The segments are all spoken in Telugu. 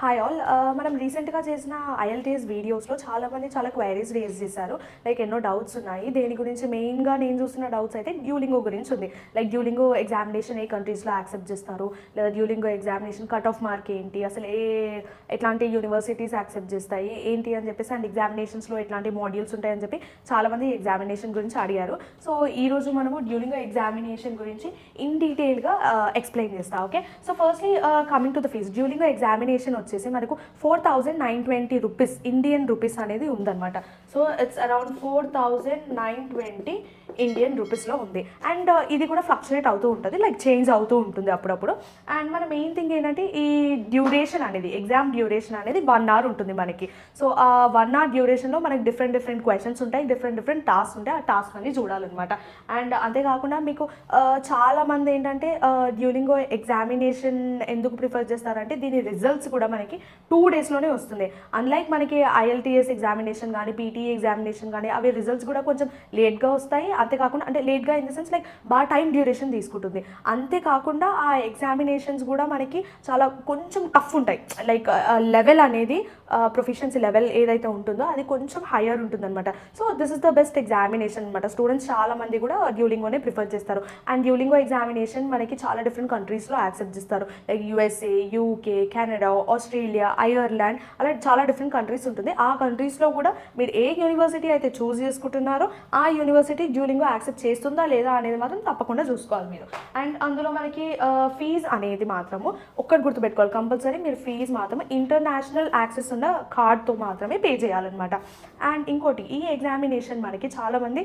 Hi all. మనం రీసెంట్గా చేసిన ఐఎల్టీఎస్ వీడియోస్లో చాలామంది చాలా క్వైరీస్ రేజ్ చేశారు. లైక్ ఎన్నో డౌట్స్ ఉన్నాయి. దేని గురించి మెయిన్గా నేను చూస్తున్న డౌట్స్ అయితే డ్యూలింగో గురించి ఉంది. లైక్ డ్యూలింగో ఎగ్జామినేషన్ ఏ కంట్రీస్లో యాక్సెప్ట్ చేస్తారు, లేదా Duolingo examination cut off mark ఏంటి, అసలు ఎట్లాంటి యూనివర్సిటీస్ యాక్సెప్ట్ చేస్తాయి ఏంటి అని చెప్పేసి, అండ్ ఎగ్జామినేషన్స్లో ఎట్లాంటి మాడ్యూల్స్ ఉంటాయని చెప్పి చాలామంది ఎగ్జామినేషన్ గురించి అడిగారు. సో ఈరోజు మనము డ్యూలింగో ఎగ్జామినేషన్ గురించి ఇన్ డీటెయిల్గా ఎక్స్ప్లెయిన్ చేస్తాం. Okay, so firstly coming to the fees. Duolingo examination వచ్చేసి మనకు 4,920 రూపీస్ ఇండియన్ రూపీస్ అనేది ఉందన్నమాట. సో ఇట్స్ అరౌండ్ 4,920 ఇండియన్ రూపీస్లో ఉంది. అండ్ ఇది కూడా ఫ్లక్చుయేట్ అవుతూ ఉంటుంది, లైక్ చేంజ్ అవుతూ ఉంటుంది అప్పుడప్పుడు. అండ్ మన మెయిన్ థింగ్ ఏంటంటే ఈ డ్యూరేషన్ అనేది, ఎగ్జామ్ డ్యూరేషన్ అనేది 1 hour ఉంటుంది మనకి. సో ఆ 1 hour డ్యూరేషన్లో మనకి డిఫరెంట్ క్వశ్చన్స్ ఉంటాయి, డిఫరెంట్ టాస్క్ ఉంటాయి. ఆ టాస్క్ అన్ని చూడాలన్నమాట. అండ్ అంతేకాకుండా మీకు చాలామంది ఏంటంటే డ్యూలింగో ఎగ్జామినేషన్ ఎందుకు ప్రిఫర్ చేస్తారంటే దీని రిజల్ట్స్ కూడా మనకి 2 daysలోనే వస్తుంది. అన్లైక్ మనకి ఐఎల్టీఎస్ ఎగ్జామినేషన్ కానీ పీటీఈ ఎగ్జామినేషన్ కానీ అవి రిజల్ట్స్ కూడా కొంచెం లేట్గా వస్తాయి. అంతేకాకుండా అంటే లేట్గా ఇన్ ద సెన్స్ లైక్ బాగా టైం డ్యూరేషన్ తీసుకుంటుంది. అంతేకాకుండా ఆ ఎగ్జామినేషన్స్ కూడా మనకి చాలా కొంచెం టఫ్ ఉంటాయి. లైక్ లెవెల్ అనేది ప్రొఫిషియన్సీ లెవెల్ ఏదైతే ఉంటుందో అది కొంచెం హయ్యర్ ఉంటుందన్నమాట. So this is the best examination అనమాట. స్టూడెంట్స్ చాలామంది కూడా డ్యూలింగోనే ప్రిఫర్ చేస్తారు. అండ్ డ్యూలింగో ఎగ్జామినేషన్ మనకి చాలా డిఫరెంట్ కంట్రీస్లో యాక్సెప్ట్ చేస్తారు. Like USA, UK, Canada, Australia, Ireland, అలా చాలా డిఫరెంట్ కంట్రీస్ ఉంటుంది. ఆ కంట్రీస్లో కూడా మీరు ఏ యూనివర్సిటీ అయితే చూస్ చేసుకుంటున్నారో ఆ యూనివర్సిటీ డ్యూలింగో యాక్సెప్ట్ చేస్తుందా లేదా అనేది మాత్రం తప్పకుండా చూసుకోవాలి మీరు. అండ్ అందులో మనకి ఫీజ్ అనేది మాత్రము ఒక్కటి గుర్తుపెట్టుకోవాలి, కంపల్సరీ మీరు ఫీజ్ మాత్రం ఇంటర్నేషనల్ యాక్సెస్ ఉన్న కార్డ్తో మాత్రమే పే చేయాలన్నమాట. అండ్ ఇంకోటి, ఈ ఎగ్జామినేషన్ మనకి చాలామంది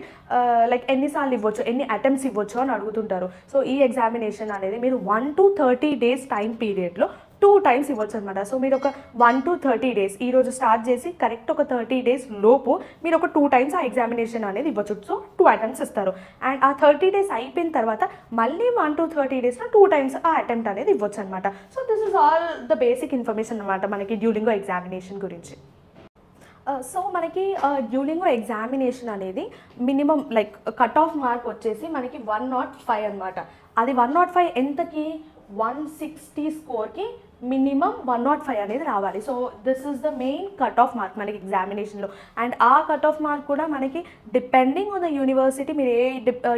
లైక్ ఎన్నిసార్లు ఇవ్వచ్చు, ఎన్ని అటెంప్ట్స్ ఇవ్వచ్చు అని అడుగుతుంటారు. సో ఈ ఎగ్జామినేషన్ అనేది మీరు 1 to 30 days టైం పీరియడ్లో 2 times ఇవ్వచ్చు అనమాట. సో మీరు ఒక 1 to 30 days ఈరోజు స్టార్ట్ చేసి కరెక్ట్ ఒక 30 days లోపు మీరు ఒక 2 times ఆ ఎగ్జామినేషన్ అనేది ఇవ్వచ్చు. సో 2 attempts ఇస్తారు. అండ్ ఆ 30 days అయిపోయిన తర్వాత మళ్ళీ 1 to 30 daysలో 2 times ఆ అటెంప్ట్ అనేది ఇవ్వచ్చు అనమాట. So this is all the basic information అనమాట మనకి డ్యూలింగో ఎగ్జామినేషన్ గురించి. సో మనకి డ్యూలింగో ఎగ్జామినేషన్ అనేది minimum like cut off mark వచ్చేసి మనకి 105 అనమాట. అది 105 ఎంతకి, 160 స్కోర్కి మినిమం 105 అనేది రావాలి. So this is the main cut off mark మనకి ఎగ్జామినేషన్లో. అండ్ ఆ కట్ ఆఫ్ మార్క్ కూడా మనకి డిపెండింగ్ ఆన్ ద యూనివర్సిటీ, మీరు ఏ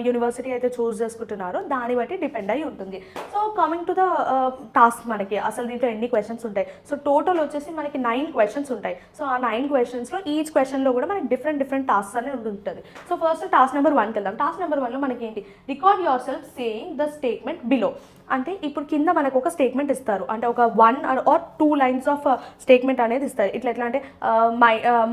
యూనివర్సిటీ అయితే చూస్ చేసుకుంటున్నారో దాన్ని బట్టి డిపెండ్ అయి ఉంటుంది. So coming to the task, మనకి అసలు దీంట్లో ఎన్ని క్వశ్చన్స్ ఉంటాయి. సో టోటల్ వచ్చేసి మనకి 9 questions ఉంటాయి. సో ఆ 9 questions ఈచ్ క్వశ్చన్లో కూడా మనకి డిఫరెంట్ టాస్క్స్ అనేది ఉంటుంది. సో ఫస్ట్ టాస్క్ నెంబర్ 1కి వెళ్దాం. టాస్క్ నెంబర్ 1లో మనకి ఏంటి, record your self saying the statement below. అంటే ఇప్పుడు కింద మనకు ఒక స్టేట్మెంట్ ఇస్తారు, అంటే ఒక 1 or 2 lines ఆఫ్ స్టేట్మెంట్ అనేది ఇస్తారు. ఎట్లా అంటే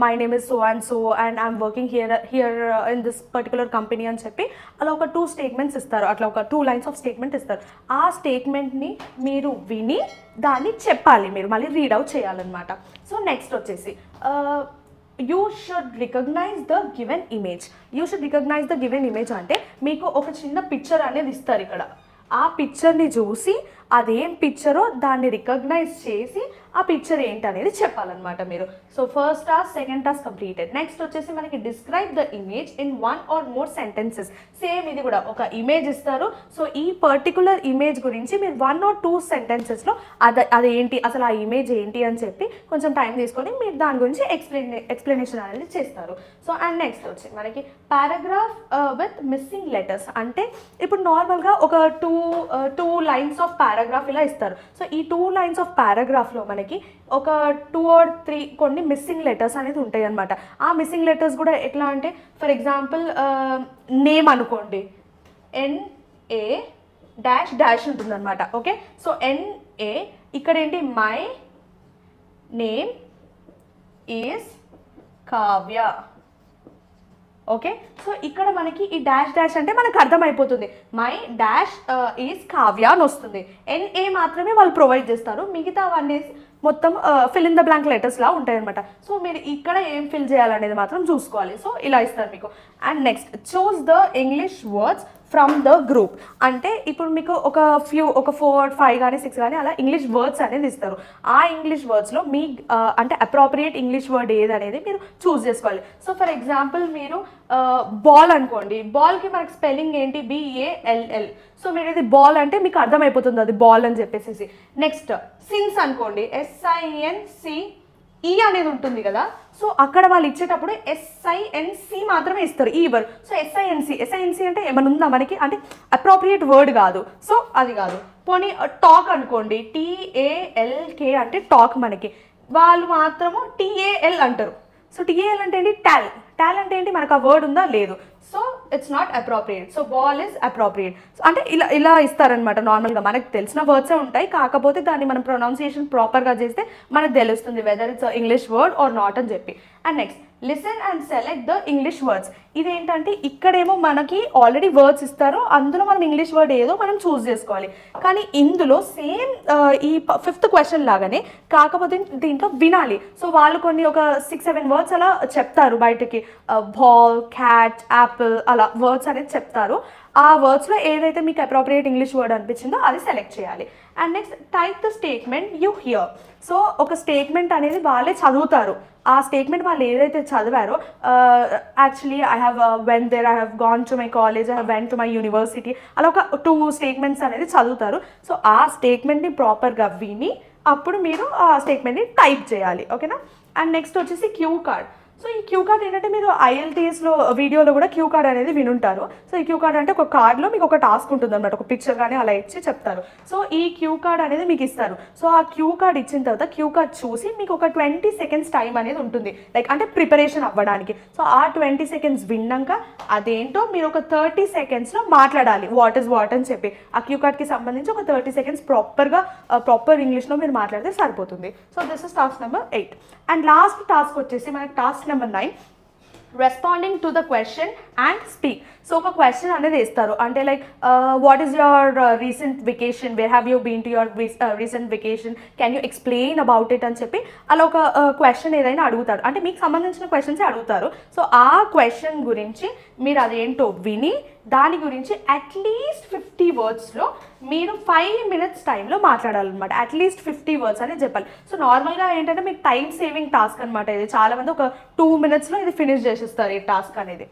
my name is so and so and I'm working here in this particular company అని చెప్పి అలా ఒక 2 statements ఇస్తారు. అట్లా ఒక 2 lines ఆఫ్ స్టేట్మెంట్ ఇస్తారు. ఆ స్టేట్మెంట్ని మీరు విని దాన్ని చెప్పాలి, మీరు మళ్ళీ రీడ్ అవుట్ చేయాలన్నమాట. సో నెక్స్ట్ వచ్చేసి you should recognise the given image. You should recognise the given image అంటే మీకు ఒక చిన్న పిక్చర్ అనేది ఇస్తారు. ఇక్కడ ఆ పిక్చర్ని చూసి అదేం పిక్చరో దాన్ని రికగ్నైజ్ చేసి ఆ పిక్చర్ ఏంటి అనేది చెప్పాలన్నమాట మీరు. So first task, second task completed. Next వచ్చేసి మనకి describe the image in 1 or more sentences. Same ఇది కూడా ఒక ఇమేజ్ ఇస్తారు. సో ఈ పర్టికులర్ ఇమేజ్ గురించి మీరు 1 or 2 sentencesలో అదేంటి, అసలు ఆ ఇమేజ్ ఏంటి అని చెప్పి కొంచెం టైం తీసుకొని మీరు దాని గురించి ఎక్స్ప్లెనేషన్ అనేది చేస్తారు. సో అండ్ నెక్స్ట్ వచ్చి మనకి పారాగ్రాఫ్ విత్ మిస్సింగ్ లెటర్స్. అంటే ఇప్పుడు నార్మల్గా ఒక 2 lines ఆఫ్ పారాగ్రాఫ్ ఇలా ఇస్తారు. సో ఈ 2 lines ఆఫ్ పారాగ్రాఫ్లో మనకి ఒక 2 or 3 కొన్ని మిస్సింగ్ లెటర్స్ అనేది ఉంటాయి అనమాట. ఆ మిస్సింగ్ లెటర్స్ కూడా ఎట్లా అంటే, ఫర్ ఎగ్జాంపుల్ నేమ్ అనుకోండి, NA ఉంటుందన్నమాట. ఓకే, సో NA ఇక్కడ ఏంటి, my name is Kavya. Okay, so ఇక్కడ మనకి ఈ డాష్ అంటే మనకు అర్థమైపోతుంది, మై డాష్ ఈజ్ కావ్య అని వస్తుంది. NA మాత్రమే వాళ్ళు ప్రొవైడ్ చేస్తారు, మిగతా అవన్నీ మొత్తం fill in the blank letters లా ఉంటాయి అనమాట. సో మీరు ఇక్కడ ఏం ఫిల్ చేయాలనేది మాత్రం చూసుకోవాలి. సో ఇలా ఇస్తారు మీకు. And next choose the English words from the group. అంటే ఇప్పుడు మీకు ఒక 4, 5 కానీ 6 కానీ అలా ఇంగ్లీష్ వర్డ్స్ అనేది ఇస్తారు. ఆ ఇంగ్లీష్ వర్డ్స్లో మీ అంటే అప్రోప్రియేట్ ఇంగ్లీష్ వర్డ్ ఏది అనేది మీరు చూస్ చేసుకోవాలి. సో ఫర్ ఎగ్జాంపుల్ మీరు బాల్ అనుకోండి, బాల్కి మనకి స్పెల్లింగ్ ఏంటి, BALL. సో మీరు ఇది బాల్ అంటే మీకు అర్థమైపోతుంది అది బాల్ అని చెప్పేసి. నెక్స్ట్ సిన్స్ అనుకోండి, SINCE అనేది ఉంటుంది కదా. సో అక్కడ వాళ్ళు ఇచ్చేటప్పుడు SINC మాత్రమే ఇస్తారు ఈ వర్డ్. సో SINC అంటే ఏమైనా ఉందా మనకి, అంటే అప్రోప్రియేట్ వర్డ్ కాదు. సో అది కాదు. పోనీ టాక్ అనుకోండి, TALK అంటే టాక్, మనకి వాళ్ళు మాత్రము TAL అంటారు. సో TAL అంటే ఏంటి, టాల్ అంటే ఏంటి, మనకు ఆ వర్డ్ ఉందా లేదు. So it's not appropriate. So ball is appropriate. So అంటే ఇలా ఇస్తారనమాట. నార్మల్గా మనకు తెలిసిన వర్డ్సే ఉంటాయి, కాకపోతే దాన్ని మనం ప్రొనౌన్సియేషన్ ప్రాపర్గా చేస్తే మనకు తెలుస్తుంది whether it's English word or not అని చెప్పి. And next listen and select the English words. ఇదేంటంటే ఇక్కడేమో మనకి ఆల్రెడీ వర్డ్స్ ఇస్తారు, అందులో మనం ఇంగ్లీష్ వర్డ్ ఏదో మనం చూస్ చేసుకోవాలి. కానీ ఇందులో సేమ్ ఈ 5th క్వశ్చన్ లాగానే, కాకపోతే దీంట్లో వినాలి. సో వాళ్ళు కొన్ని ఒక 6-7 వర్డ్స్ అలా చెప్తారు బయటకి, బాల్, క్యాట్, యాపిల్ అలా వర్డ్స్ అనేది చెప్తారు. ఆ వర్డ్స్లో ఏదైతే మీకు అప్రోప్రియేట్ ఇంగ్లీష్ వర్డ్ అనిపించిందో అది సెలెక్ట్ చేయాలి. And next type the statement you hear. So ఒక స్టేట్మెంట్ అనేది వాళ్ళే చదువుతారు. ఆ స్టేట్మెంట్ వాళ్ళు ఏదైతే చదివారో, actually I have went there, I have gone to my college, I have went to my university, అలా ఒక 2 స్టేట్మెంట్స్ అనేది చదువుతారు. సో ఆ స్టేట్మెంట్ని ప్రాపర్గా విని అప్పుడు మీరు ఆ స్టేట్మెంట్ని టైప్ చేయాలి. ఓకేనా. అండ్ నెక్స్ట్ వచ్చేసి క్యూ కార్డ్. సో ఈ క్యూ కార్డ్ ఏంటంటే మీరు IELTSలో వీడియోలో కూడా క్యూ కార్డ్ అనేది వినుంటారు. సో ఈ క్యూ కార్డ్ అంటే ఒక కార్డ్లో మీకు ఒక టాస్క్ ఉంటుంది అనమాట, ఒక పిక్చర్ కానీ అలా ఇచ్చి చెప్తారు. సో ఈ క్యూ కార్డ్ అనేది మీకు ఇస్తారు. సో ఆ క్యూ కార్డ్ ఇచ్చిన తర్వాత క్యూ కార్డ్ చూసి మీకు ఒక 20 seconds టైం అనేది ఉంటుంది, లైక్ అంటే ప్రిపరేషన్ అవ్వడానికి. సో ఆ 20 seconds విన్నాక అదేంటో మీరు ఒక 30 secondsలో మాట్లాడాలి, వాట్ ఇస్ వాట్ అని చెప్పి. ఆ క్యూ కార్డ్కి సంబంధించి ఒక 30 seconds ప్రాపర్ ఇంగ్లీష్లో మీరు మాట్లాడితే సరిపోతుంది. So this is task number 8. And last task వచ్చేసి మనకి task number 9, responding to the question and speak. So ఒక క్వశ్చన్ అనేది ఇస్తారు, అంటే like what is your recent vacation, where have you been to your recent vacation, can you explain about it అని చెప్పి అలా ఒక క్వశ్చన్ ఏదైనా అడుగుతారు, అంటే మీకు సంబంధించిన క్వశ్చన్సే అడుగుతారు. సో ఆ క్వశ్చన్ గురించి మీరు అదేంటో విని దాని గురించి అట్లీస్ట్ 50 wordsలో మీరు 5 minutes టైంలో మాట్లాడాలన్నమాట. అట్లీస్ట్ 50 words అనేది చెప్పాలి. సో నార్మల్గా ఏంటంటే మీకు టైం సేవింగ్ టాస్క్ అనమాట ఇది. చాలామంది ఒక 2 minutesలో ఇది ఫినిష్ చేసేస్తారు ఈ టాస్క్ అనేది.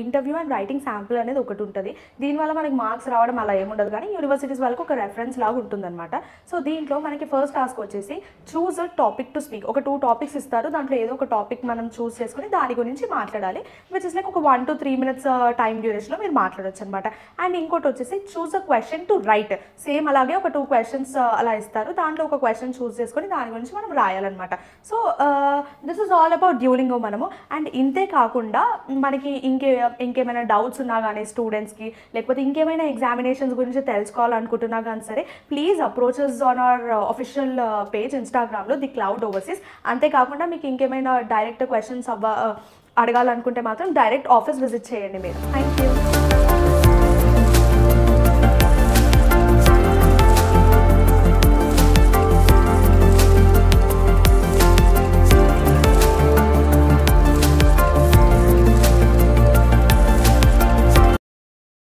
ఇంటర్వ్యూ అండ్ రైటింగ్ శాంపుల్ అనేది ఒకటి ఉంటుంది. దీనివల్ల మనకి మార్క్స్ రావడం అలా ఏముండదు, కానీ యూనివర్సిటీస్ వాళ్ళకి ఒక రెఫరెన్స్ లాగా ఉంటుందన్నమాట. సో దీంట్లో మనకి ఫస్ట్ టాస్క్ వచ్చేసి choose a topic to speak. ఒక 2 topics ఇస్తారు, దాంట్లో ఏదో ఒక టాపిక్ మనం చూస్ చేసుకుని దాని గురించి మాట్లాడాలి, విచ్ ఇస్ లైక్ ఒక 1 to 3 minutes టైం డ్యూరేషన్లో మీరు మాట్లాడవచ్చు అనమాట. అండ్ ఇంకోటి వచ్చేసి choose a question to right. Same అలాగే ఒక 2 questions అలా ఇస్తారు, దాంట్లో ఒక క్వశ్చన్ చూస్ చేసుకొని దాని గురించి మనం రాయాలన్నమాట. So this is all about Duolingo మనము. అండ్ ఇంతే కాకుండా మనకి ఇంకేమైనా డౌట్స్ ఉన్నా కానీ స్టూడెంట్స్కి, లేకపోతే ఇంకేమైనా ఎగ్జామినేషన్స్ గురించి తెలుసుకోవాలనుకుంటున్నా కానీ సరే, please approaches on hour official page ఇన్స్టాగ్రామ్లో ది క్లౌడ్ ఓవర్సీస్. అంతేకాకుండా మీకు ఇంకేమైనా డైరెక్ట్ క్వశ్చన్స్ అడగాలనుకుంటే మాత్రం డైరెక్ట్ ఆఫీస్ విజిట్ చేయండి మీరు. Thank you.